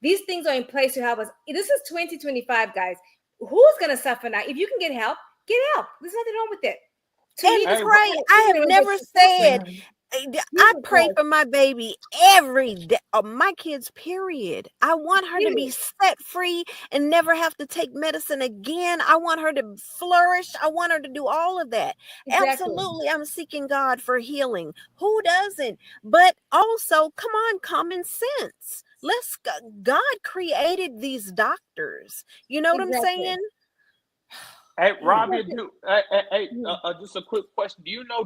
These things are in place to help us. This is 2025, guys. Who's going to suffer now? If you can get help, get help. There's nothing wrong with it. That's right. I have never said, I pray for my baby every day, my kids, period. I want her to be set free and never have to take medicine again. I want her to flourish. I want her to do all of that. Exactly. Absolutely. I'm seeking God for healing. Who doesn't? But also, come on, common sense. God created these doctors. You know what I'm saying? Hey, Robbie, just a quick question. Do you know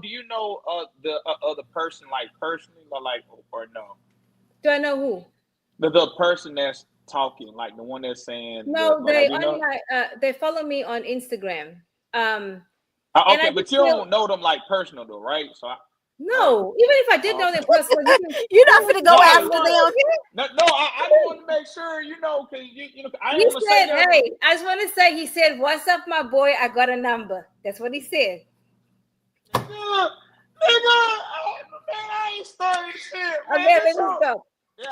the other person, like, personally, or no? Do I know who? The person that's talking, like the one that's saying. No, they follow me on Instagram. Okay, but you don't know them like personal though, right? So no, even if I did know them personally, you're not going to go after them. No, I just want to make sure, because I he said, hey, I just want to say, he said, what's up, my boy? I got a number. That's what he said. Nigga, I ain't starting shit. Okay, let me go.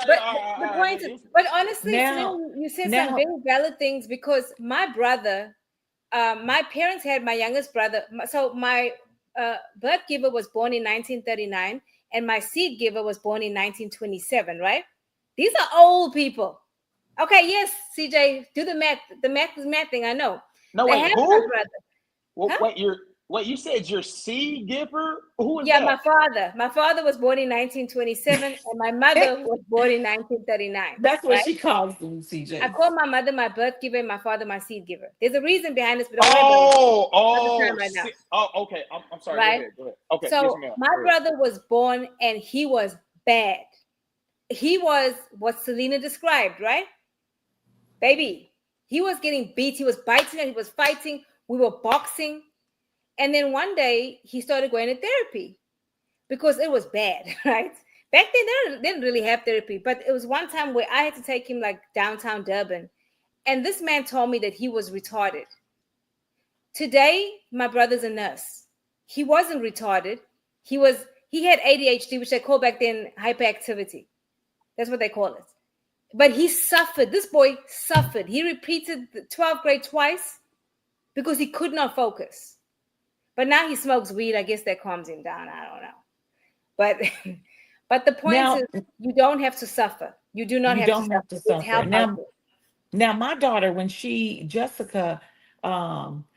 The point is, but honestly, you said some very valid things, because my brother, my parents had my youngest brother. So my birth giver was born in 1939, and my seed giver was born in 1927, right? These are old people. Okay, yes, CJ, do the math. The math is mathing, I know. No, wait, who? Wait, you said your seed giver? Who is that? My father. My father was born in 1927, and my mother was born in 1939. That's what she calls them, CJ. I call my mother my birth giver and my father my seed giver. There's a reason behind this, but okay. I'm sorry. Right? Go ahead. Okay. So my brother was born, and he was bad. He was what Selena described, right? Baby, he was getting beat. He was biting and he was fighting. We were boxing. And then one day he started going to therapy because it was bad, right? Back then they didn't really have therapy, but it was one time where I had to take him like downtown Durban. And this man told me that he was retarded. Today, my brother's a nurse. He wasn't retarded. He had ADHD, which they call back then hyperactivity. That's what they call it. But he suffered. This boy suffered. He repeated the 12th grade twice because he could not focus. But now he smokes weed. I guess that calms him down. I don't know. But but the point Now, is, you don't have to suffer. You do not you have to don't have to suffer. There's suffer. help out Now my daughter, when Jessica,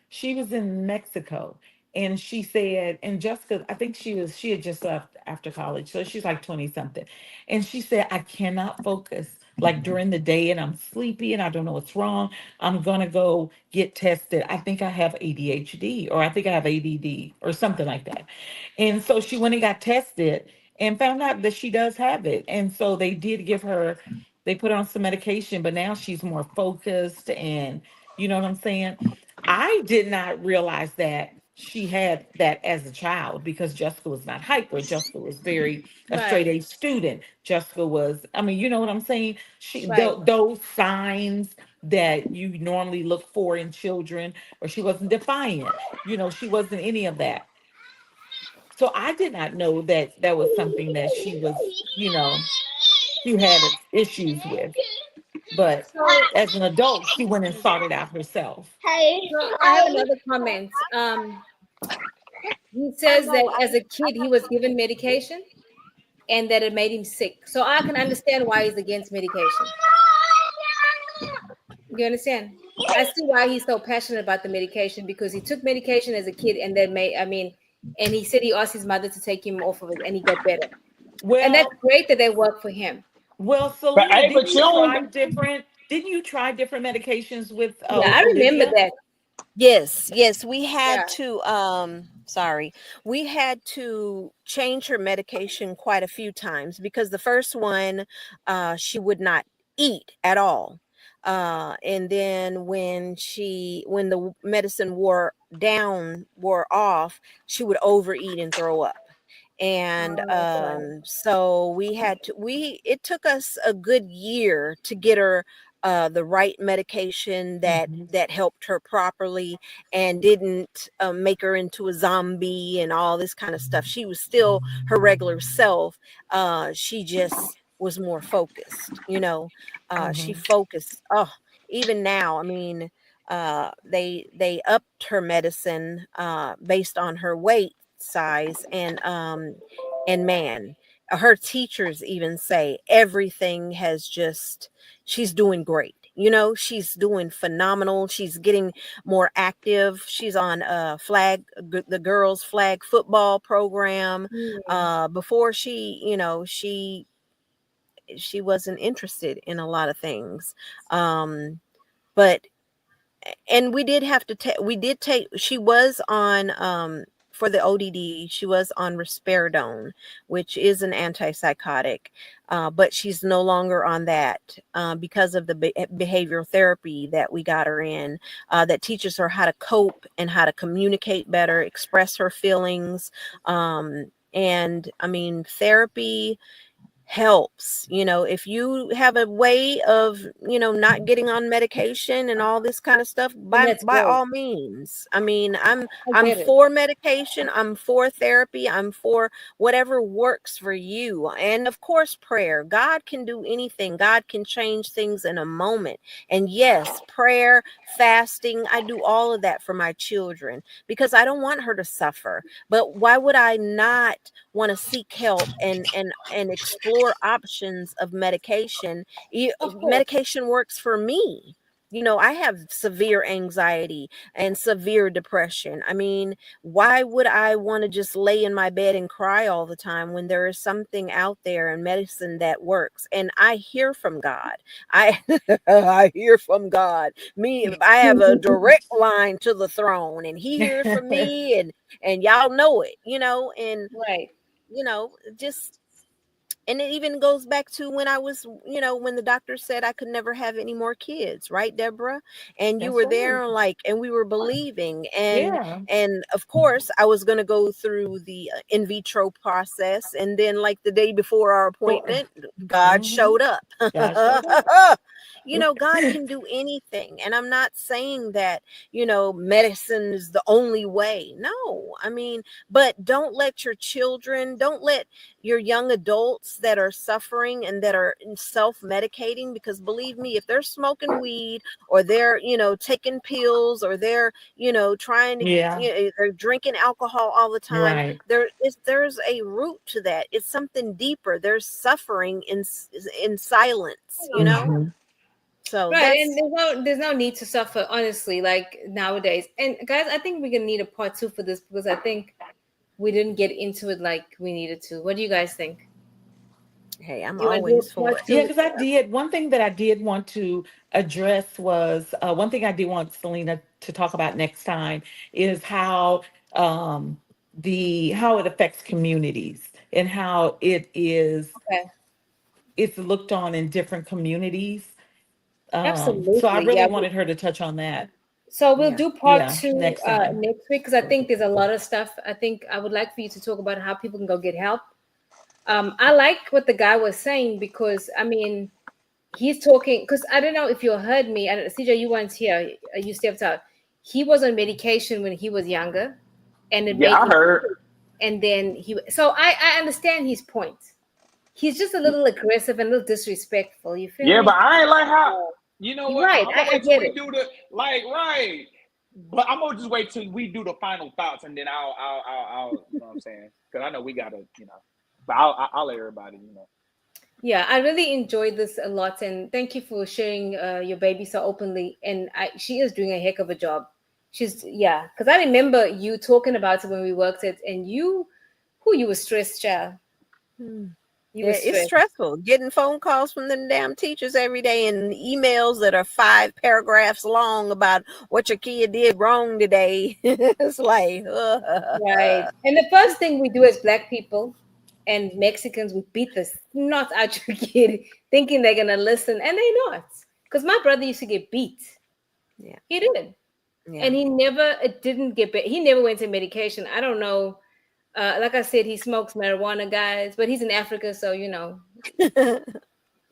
she was in Mexico, and she said, and Jessica, I think she had just left after college, so she's like 20 something. And she said, I cannot focus like during the day, and I'm sleepy and I don't know what's wrong. I'm gonna go get tested. I think I have ADHD, or I think I have ADD or something like that. And so she went and got tested and found out that she does have it. And so they put her on some medication, but now she's more focused, and you know what I'm saying? I did not realize that she had that as a child, because Jessica was not hyper. Jessica was very a straight Right. A student. Jessica was, I mean, you know what I'm saying? Right. Those signs that you normally look for in children, or she wasn't defiant. She wasn't any of that. So I did not know that that was something that she had issues with. But So as an adult, she went and sought it out herself. so I have another comment. He says that as a kid he was given medication and that it made him sick. So I can understand why he's against medication. You understand? I see why he's so passionate about the medication, because he took medication as a kid and then and he said he asked his mother to take him off of it and he got better. And that's Well, great that they work for him. But Selena, hey, but you don't. didn't you try different medications with Yeah, I remember Olivia? that. Yes, we had Yeah. to we had to change her medication quite a few times, because the first one she would not eat at all. And then when the medicine wore off, she would overeat and throw up. And Oh, okay. so we had to we it took us a good year to get her the right medication Hmm. that helped her properly and didn't make her into a zombie and all this kind of stuff. She was still her regular self. She just was more focused. She Hmm. focused. Oh, even now, I mean, they upped her medicine based on her weight size, and man, her teachers even say everything has just she's doing great. She's doing phenomenal. She's getting more active. She's on the girls flag football program. Hmm. Before she wasn't interested in a lot of things. But and we did have to take we did take she was on for the ODD, she was on risperidone, which is an antipsychotic, but she's no longer on that because of the behavioral therapy that we got her in, that teaches her how to cope and how to communicate better, express her feelings. And I mean, therapy helps. If you have a way of not getting on medication and all this kind of stuff, And by that's by great. all means. I mean, i'm I i'm get it. for medication, I'm for therapy, I'm for whatever works for you. And of course, prayer. God can do anything. God can change things in a moment. And yes, prayer, fasting, I do all of that for my children, because I don't want her to suffer. But why would I not want to seek help and explore options of medication? Of course. Medication works for me. I have severe anxiety and severe depression. I mean, why would I want to just lay in my bed and cry all the time when there is something out there in medicine that works? And I hear from God. I I hear from God. I have a direct line to the throne, and he hears from me, and y'all know it, and Right. just, and it even goes back to when I was, when the doctor said I could never have any more kids, right, Deborah? And you That's were right. there, like, and we were believing, Yeah, and of course I was going to go through the in vitro process, and then like the day before our so appointment, God mhm, showed up. God showed up. God can do anything. And I'm not saying that, medicine is the only way. No, I mean, but don't let your children, don't let your young adults that are suffering and that are self-medicating, because believe me, if they're smoking weed or they're, taking pills or they're, trying to, they're drinking alcohol all the time, Right. there's a root to that. It's something deeper. There's suffering in silence, So right, and there's no need to suffer, honestly, like nowadays. And guys, I think we're gonna need a part 2 for this, because I think we didn't get into it like we needed to. What do you guys think? Hey, I'm You want to do always a for part it. Yeah, 2? because one thing that I did want to address was one thing I did want Selena to talk about next time is how how it affects communities and how Okay, it's looked on in different communities. So I absolutely. really Yeah. wanted her to touch on that. So we'll Yeah. do part Yeah, 2 next time. next week, because I think there's a lot of stuff. I think I would like for you to talk about how people can go get help. I like what the guy was saying, because I mean, he's talking, because I don't know if you heard me. CJ, you weren't here. You stepped out. He was on medication when he was younger, and it Yeah, made I him. heard. And then so I understand his point. He's just a little aggressive and a little disrespectful. You feel Yeah, me? but I ain't like how. You know You're what? right. I'm gonna I wait till get we it. do the right. But I'm gonna just wait till we do the final thoughts, and then I'll you know what I'm saying? Because I know we gotta, But I'll let everybody, Yeah, I really enjoyed this a lot, and thank you for sharing your baby so openly. And she is doing a heck of a job. Because I remember you talking about it when we worked it, and you were stressed, child. You Yeah, were it's stressed. stressful getting phone calls from them damn teachers every day and emails that are 5 paragraphs long about what your kid did wrong today. It's like, Right. And the first thing we do as Black people and Mexicans, we beat the snot out your kid, thinking they're gonna listen, and they're not. Because my brother used to get beat. yeah, He did. yeah. And he never it didn't get better. He never went to medication. I don't know. Like I said, he smokes marijuana, guys, but he's in Africa, so he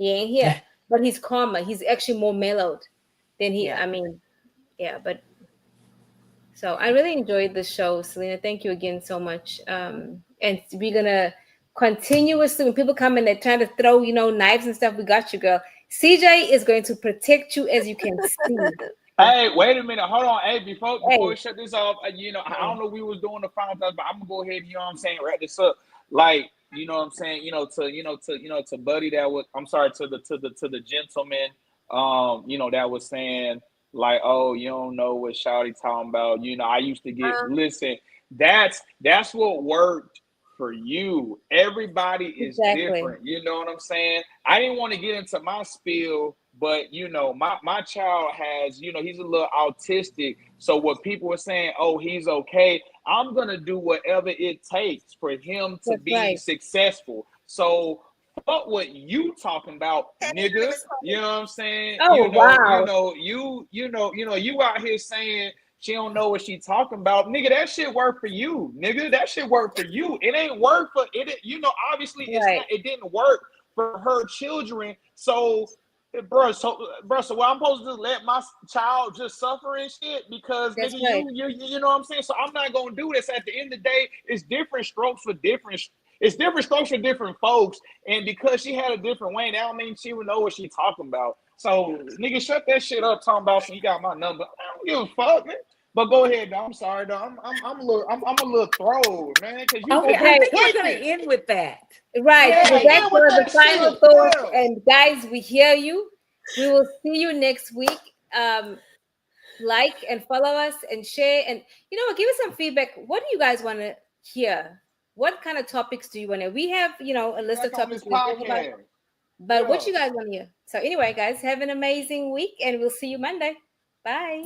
ain't here. But he's calmer. He's actually more mellowed than Yeah. I mean, yeah, but so I really enjoyed the show, Selena. Thank you again so much. And we're gonna continuously, when people come and they're trying to throw, knives and stuff, we got you, girl. CJ is going to protect you, as you can see. Hey, wait a minute. Hold on. Hey, before Hey, we shut this off, I don't know if we was doing the final thoughts, but I'm gonna go ahead and wrap this up. Like, to Buddy that was I'm sorry, to the gentleman, that was saying, like, oh, you don't know what Shawty talking about. I used to listen, that's what worked for you. Everybody is exactly. different. You know what I'm saying? I didn't want to get into my spiel, but my child has, he's a little autistic. So what people are saying, oh, he's okay, I'm gonna do whatever it takes for him to That's be right. successful. So fuck what you talking about, nigga. You know what I'm saying? Oh, wow. You out here saying she don't know what she talking about. Nigga, that shit work for you. Nigga, that shit work for you. It ain't work for it. Obviously it's Right. not, it didn't work for her children. So bro, so what, I'm supposed to let my child just suffer and shit because That's nigga, right. you know what I'm saying? So I'm not gonna do this. At the end of the day, it's different strokes for different folks. And because she had a different way, that don't mean she would know what she talking about. So nigga, shut that shit up talking about so you got my number. I don't give a fuck, man. But go ahead, though. I'm sorry, though. I'm a little throwed, man, because you Okay, over I here Okay. think we're gonna tweaking. end with that. Right. Yeah, So that's with the that final shit. thoughts. Yeah. And guys, we hear you. We will see you next week. Like and follow us and share, and give us some feedback. What do you guys want to hear? What kind of topics do you want to? We have a list of Back on topics this we talk about, podcast. but what Yeah. you guys want to hear? So anyway, guys, have an amazing week, and we'll see you Monday. Bye.